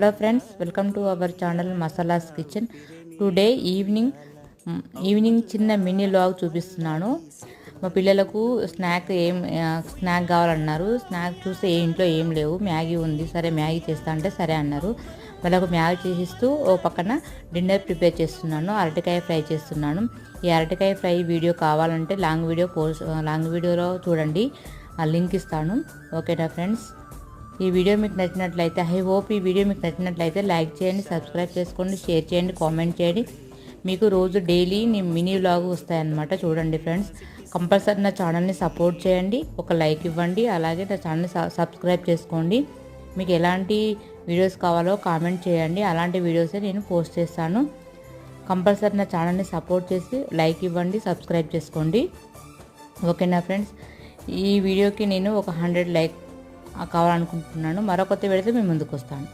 Hello friends, welcome to our channel masalas kitchen. Today evening చిన్న mini vlog చూపిస్తున్నాను. మా పిల్లలకు స్నాక్ కావాలన్నారు. స్నాక్ చూస్తే ఇంట్లో ఏం లేవు, మ్యాగీ ఉంది. సరే మ్యాగీ చేస్తా అంటే సరే అన్నారు. వాళ్ళకు మ్యాగీ చేసిస్తూ ఓ పక్కన డిన్నర్ ప్రిపేర్ చేస్తున్నాను. అరటికాయ ఫ్రై చేస్తున్నాను. ఈ అరటికాయ ఫ్రై వీడియో కావాలంటే లాంగ్ వీడియోలో చూడండి, ఆ లింక్ ఇస్తాను. ఓకేనా ఫ్రెండ్స్, ఈ వీడియో మీకు నచ్చినట్లయితే ఐ హోప్ ఈ వీడియో మీకు నచ్చినట్లయితే లైక్ చేయండి, సబ్స్క్రైబ్ చేసుకోండి, షేర్ చేయండి, కామెంట్ చేయండి. మీకు రోజు డైలీ మినీ వ్లాగ్ వస్తాయన్నమాట. చూడండి ఫ్రెండ్స్, కంపల్సరీ నా ఛానల్ని సపోర్ట్ చేయండి, ఒక లైక్ ఇవ్వండి, అలాగే నా ఛానల్ని సబ్స్క్రైబ్ చేసుకోండి. మీకు ఎలాంటి వీడియోస్ కావాలో కామెంట్ చేయండి, అలాంటి వీడియోసే నేను పోస్ట్ చేస్తాను. కంపల్సరీ నా ఛానల్ని సపోర్ట్ చేసి లైక్ ఇవ్వండి, సబ్స్క్రైబ్ చేసుకోండి. ఓకేనా ఫ్రెండ్స్, ఈ వీడియోకి నేను ఒక 100 లైక్ కావాలనుకుంటున్నాను. మరొక కొత్త వీడియోతో మేము ముందుకు వస్తాను.